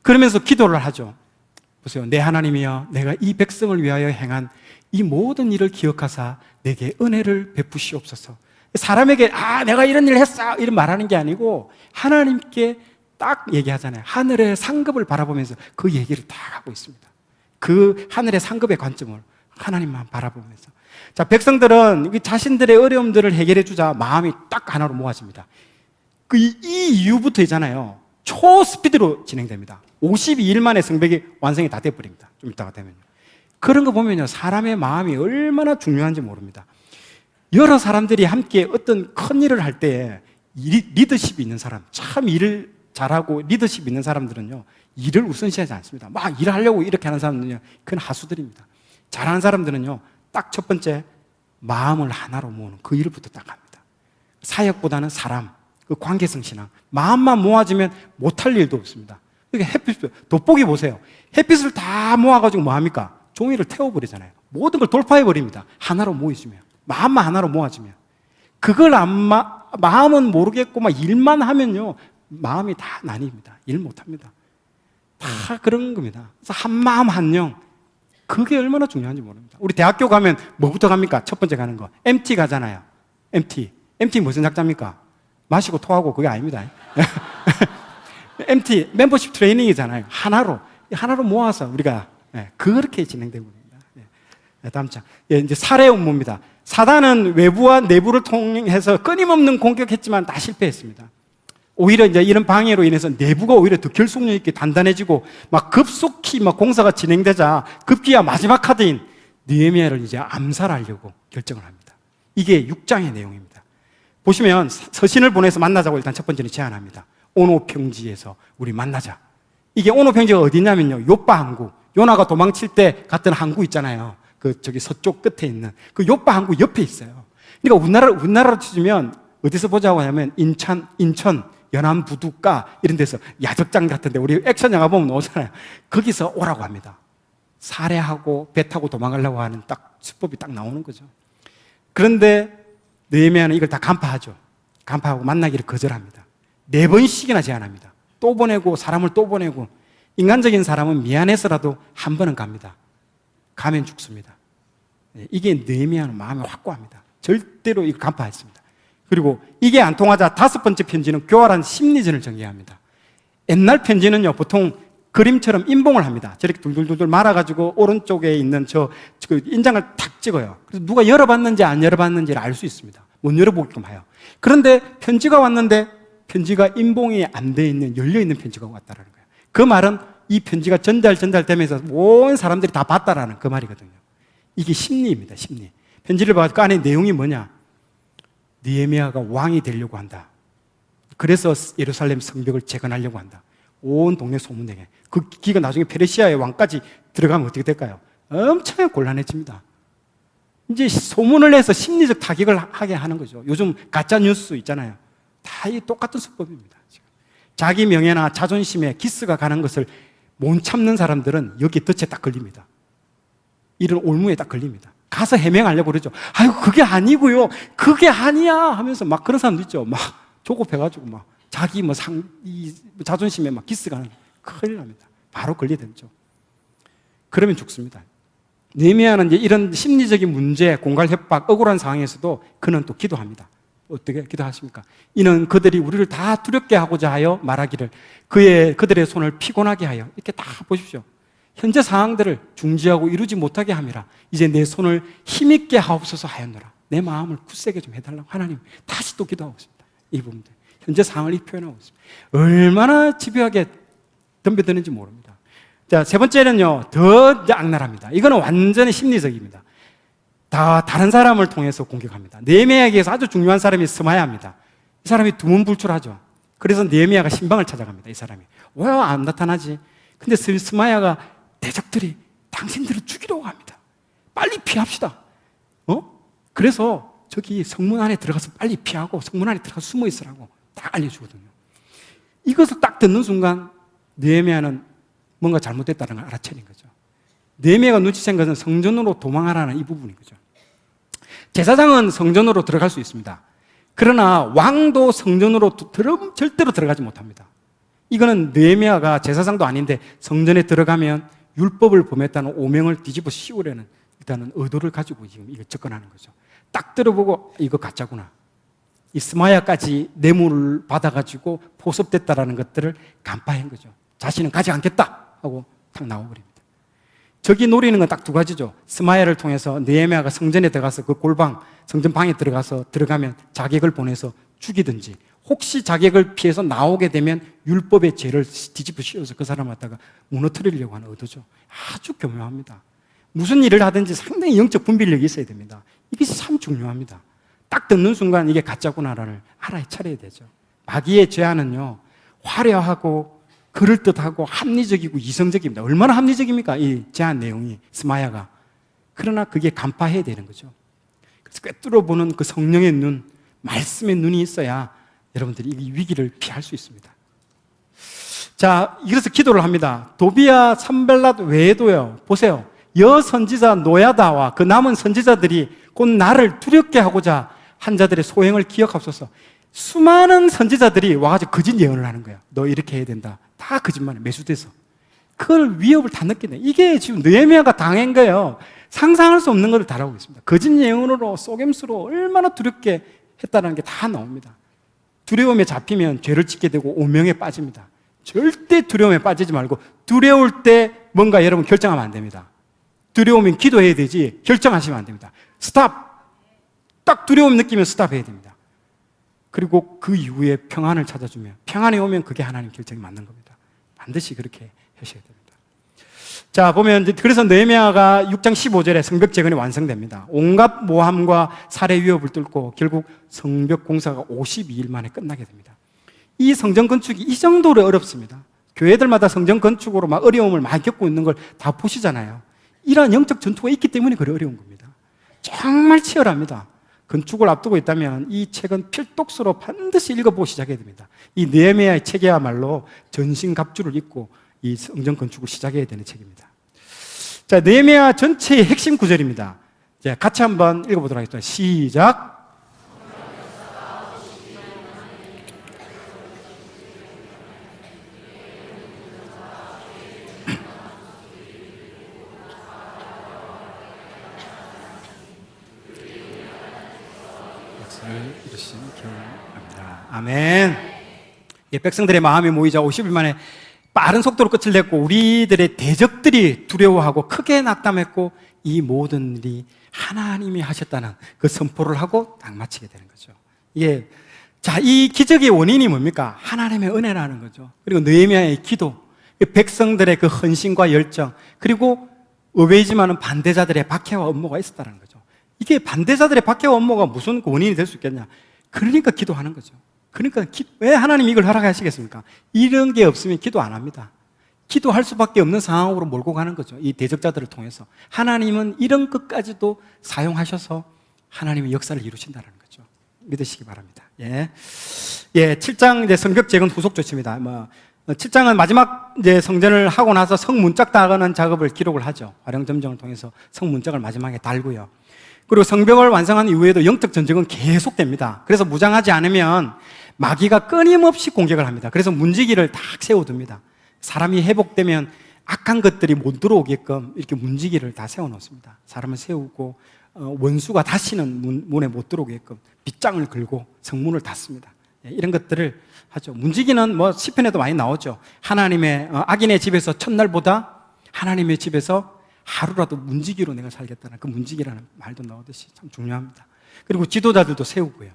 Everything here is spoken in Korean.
그러면서 기도를 하죠. 보세요. 내 하나님이여, 내가 이 백성을 위하여 행한 이 모든 일을 기억하사 내게 은혜를 베푸시옵소서. 사람에게 내가 이런 일을 했어 이런 말하는 게 아니고 하나님께 딱 얘기하잖아요. 하늘의 상급을 바라보면서 그 얘기를 딱 하고 있습니다. 그 하늘의 상급의 관점을 하나님만 바라보면서. 자, 백성들은 자신들의 어려움들을 해결해 주자 마음이 딱 하나로 모아집니다. 이 이유부터 있잖아요. 초스피드로 진행됩니다. 52일 만에 성벽이 완성이 다 돼버립니다. 좀 이따가 되면요. 그런 거 보면요, 사람의 마음이 얼마나 중요한지 모릅니다. 여러 사람들이 함께 어떤 큰 일을 할 때 리더십이 있는 사람, 참 일을 잘하고 리더십 있는 사람들은요, 일을 우선시하지 않습니다. 막 일하려고 이렇게 하는 사람들은요, 그건 하수들입니다. 잘하는 사람들은요, 딱 첫 번째 마음을 하나로 모으는 그 일부터 딱 합니다. 사역보다는 사람, 그 관계성 신앙, 마음만 모아지면 못할 일도 없습니다. 그러니까 햇빛, 돋보기 보세요. 햇빛을 다 모아가지고 뭐 합니까? 종이를 태워버리잖아요. 모든 걸 돌파해버립니다. 하나로 모이시면, 마음만 하나로 모아지면. 그걸 마음은 모르겠고 막 일만 하면요, 마음이 다 나뉩니다. 일 못합니다. 다 그런 겁니다. 그래서 한 마음 한 영, 그게 얼마나 중요한지 모릅니다. 우리 대학교 가면 뭐부터 갑니까? 첫 번째 가는 거 MT 가잖아요. MT 무슨 작자입니까? 마시고 토하고 그게 아닙니다. MT 멤버십 트레이닝이잖아요. 하나로 모아서 우리가 그렇게 진행되고 있습니다. 다음 장. 이제 살해 음모입니다. 사단은 외부와 내부를 통해서 끊임없는 공격했지만 다 실패했습니다. 오히려 이제 이런 방해로 인해서 내부가 오히려 더 결속력 있게 단단해지고 막 급속히 막 공사가 진행되자 급기야 마지막 카드인 느헤미야를 이제 암살하려고 결정을 합니다. 이게 6장의 내용입니다. 보시면 서신을 보내서 만나자고 일단 첫 번째는 제안합니다. 오노 평지에서 우리 만나자. 이게 오노 평지가 어디냐면요, 요빠 항구, 요나가 도망칠 때 갔던 항구 있잖아요. 저기 서쪽 끝에 있는 그 요빠 항구 옆에 있어요. 그러니까 우리나라로 치면 어디서 보자고 하냐면 인천 연안 부두가 이런 데서 야적장 같은데 우리 액션 영화 보면 나오잖아요. 거기서 오라고 합니다. 살해하고 배 타고 도망가려고 하는 딱 수법이 딱 나오는 거죠. 그런데 느헤미야는 이걸 다 간파하죠. 간파하고 만나기를 거절합니다. 4번씩이나 제안합니다. 또 보내고 사람을 또 보내고. 인간적인 사람은 미안해서라도 한 번은 갑니다. 가면 죽습니다. 이게 느헤미야는 마음이 확고합니다. 절대로 이거 간파했습니다. 그리고 이게 안 통하자 5번째 편지는 교활한 심리전을 전개합니다. 옛날 편지는요, 보통 그림처럼 인봉을 합니다. 저렇게 둘둘둘 말아가지고 오른쪽에 있는 그 인장을 탁 찍어요. 그래서 누가 열어봤는지 안 열어봤는지를 알 수 있습니다. 못 열어보게끔 해요. 그런데 편지가 왔는데 편지가 인봉이 안 돼 있는, 열려있는 편지가 왔다라는 거예요. 그 말은 이 편지가 전달되면서 온 사람들이 다 봤다라는 그 말이거든요. 이게 심리입니다, 심리. 편지를 봐서 그 안에 내용이 뭐냐? 느헤미야가 왕이 되려고 한다. 그래서 예루살렘 성벽을 재건하려고 한다. 온 동네 소문내게. 그 기가 나중에 페르시아의 왕까지 들어가면 어떻게 될까요? 엄청 곤란해집니다. 이제 소문을 내서 심리적 타격을 하게 하는 거죠. 요즘 가짜 뉴스 있잖아요. 다 이 똑같은 수법입니다. 지금. 자기 명예나 자존심에 기스가 가는 것을 못 참는 사람들은 여기 덫에 딱 걸립니다. 이런 올무에 딱 걸립니다. 가서 해명하려고 그러죠. 아이고, 그게 아니고요. 그게 아니야. 하면서 막 그런 사람도 있죠. 막 조급해가지고 막 자기 자존심에 막 기스가 나는 큰일 납니다. 바로 걸리되죠. 그러면 죽습니다. 느헤미야는 이제 이런 심리적인 문제, 공갈 협박, 억울한 상황에서도 그는 또 기도합니다. 어떻게 기도하십니까? 이는 그들이 우리를 다 두렵게 하고자 하여 말하기를 그들의 손을 피곤하게 하여, 이렇게 다 보십시오. 현재 상황들을 중지하고 이루지 못하게 함이라. 이제 내 손을 힘있게 하옵소서 하였노라. 내 마음을 굳세게 좀 해달라고 하나님 다시 또 기도하고 있습니다. 이 부분들 현재 상황을 표현하고 있습니다. 얼마나 집요하게 덤벼드는지 모릅니다. 자, 세 번째는요, 더 악랄합니다. 이거는 완전히 심리적입니다. 다른 사람을 통해서 공격합니다. 느헤미야에게서 아주 중요한 사람이 스마야입니다. 이 사람이 두문불출하죠. 그래서 느헤미야가 신방을 찾아갑니다. 이 사람이 왜 안 나타나지? 근데 스마야가 대적들이 당신들을 죽이려고 합니다. 빨리 피합시다. 그래서 저기 성문 안에 들어가서 빨리 피하고 성문 안에 들어가서 숨어 있으라고 딱 알려주거든요. 이것을 딱 듣는 순간 느헤미야는 뭔가 잘못됐다는 걸 알아채는 거죠. 느헤미야가 눈치챈 것은 성전으로 도망하라는 이 부분인 거죠. 제사장은 성전으로 들어갈 수 있습니다. 그러나 왕도 성전으로 절대로 들어가지 못합니다. 이거는 느헤미야가 제사장도 아닌데 성전에 들어가면 율법을 범했다는 오명을 뒤집어 씌우려는 일단은 의도를 가지고 지금 이거 접근하는 거죠. 딱 들어보고 이거 가짜구나. 이 스마야까지 뇌물을 받아가지고 포섭됐다라는 것들을 간파한 거죠. 자신은 가지 않겠다 하고 탁 나와버립니다. 적이 노리는 건 딱 두 가지죠. 스마야를 통해서 느헤미야가 성전에 들어가서 그 골방, 성전방에 들어가면 자객을 보내서 죽이든지, 혹시 자객을 피해서 나오게 되면 율법의 죄를 뒤집어 씌워서 그 사람 갖다가 무너뜨리려고 하는 의도죠. 아주 교묘합니다. 무슨 일을 하든지 상당히 영적 분별력이 있어야 됩니다. 이것이 참 중요합니다. 딱 듣는 순간 이게 가짜구나를 알아차려야 되죠. 마귀의 죄안은요, 화려하고 그럴듯하고 합리적이고 이성적입니다. 얼마나 합리적입니까? 이 제안 내용이, 스마야가. 그러나 그게 간파해야 되는 거죠. 그래서 꿰뚫어 보는 그 성령의 눈, 말씀의 눈이 있어야 여러분들이 이 위기를 피할 수 있습니다. 자, 그래서 기도를 합니다. 도비야, 산벨랏 외에도요, 보세요. 여선지자 노야다와 그 남은 선지자들이 곧 나를 두렵게 하고자 한 자들의 소행을 기억하소서. 수많은 선지자들이 와가지고 거짓 예언을 하는 거예요. 너 이렇게 해야 된다. 다 거짓말에 매수돼서. 그걸 위협을 다 느끼네. 이게 지금 느헤미야가 당한 거예요. 상상할 수 없는 것을 다루고 있습니다. 거짓 예언으로, 속임수로 얼마나 두렵게 했다는 게 다 나옵니다. 두려움에 잡히면 죄를 짓게 되고 오명에 빠집니다. 절대 두려움에 빠지지 말고, 두려울 때 뭔가 여러분 결정하면 안 됩니다. 두려우면 기도해야 되지 결정하시면 안 됩니다. 스탑! 딱 두려움 느끼면 스탑해야 됩니다. 그리고 그 이후에 평안을 찾아주면, 평안이 오면 그게 하나님 결정이 맞는 겁니다. 반드시 그렇게 하셔야 됩니다. 자, 보면 그래서 느헤미야가 6장 15절에 성벽 재건이 완성됩니다. 온갖 모함과 살해 위협을 뚫고 결국 성벽 공사가 52일 만에 끝나게 됩니다. 이 성전 건축이 이 정도로 어렵습니다. 교회들마다 성전 건축으로 막 어려움을 많이 겪고 있는 걸 다 보시잖아요. 이러한 영적 전투가 있기 때문에 그래 어려운 겁니다. 정말 치열합니다. 건축을 앞두고 있다면 이 책은 필독서로 반드시 읽어보고 시작해야 됩니다. 이 느헤미야의 책이야말로 전신갑주를 입고 이 성전 건축을 시작해야 되는 책입니다. 자, 느헤미야 전체의 핵심 구절입니다. 자, 같이 한번 읽어보도록 하겠습니다. 시작. 역사를 이루신 기원합니다. 아멘. 예, 백성들의 마음이 모이자 50일 만에 빠른 속도로 끝을 냈고, 우리들의 대적들이 두려워하고 크게 낙담했고, 이 모든 일이 하나님이 하셨다는 그 선포를 하고 딱 마치게 되는 거죠. 예. 자, 이 기적의 원인이 뭡니까? 하나님의 은혜라는 거죠. 그리고 느헤미야의 기도, 백성들의 그 헌신과 열정, 그리고 의외이지만은 반대자들의 박해와 업무가 있었다는 거죠. 이게 반대자들의 박해와 업무가 무슨 원인이 될 수 있겠냐? 그러니까 기도하는 거죠. 그러니까 왜 하나님 이걸 허락하시겠습니까? 이런 게 없으면 기도 안 합니다. 기도할 수밖에 없는 상황으로 몰고 가는 거죠. 이 대적자들을 통해서. 하나님은 이런 것까지도 사용하셔서 하나님의 역사를 이루신다는 거죠. 믿으시기 바랍니다. 예. 예, 7장 이제 성벽 재건 후속 조치입니다. 7장은 마지막 이제 성전을 하고 나서 성문짝 달아가는 작업을 기록을 하죠. 화령점정을 통해서 성문짝을 마지막에 달고요. 그리고 성벽을 완성한 이후에도 영적 전쟁은 계속됩니다. 그래서 무장하지 않으면 마귀가 끊임없이 공격을 합니다. 그래서 문지기를 딱 세워둡니다. 사람이 회복되면 악한 것들이 못 들어오게끔 이렇게 문지기를 다 세워놓습니다. 사람을 세우고 원수가 다시는 문에 못 들어오게끔 빗장을 걸고 성문을 닫습니다. 이런 것들을 하죠. 문지기는 시편에도 많이 나오죠. 하나님의 악인의 집에서 첫날보다 하나님의 집에서 하루라도 문지기로 내가 살겠다는 그 문지기라는 말도 나오듯이 참 중요합니다. 그리고 지도자들도 세우고요.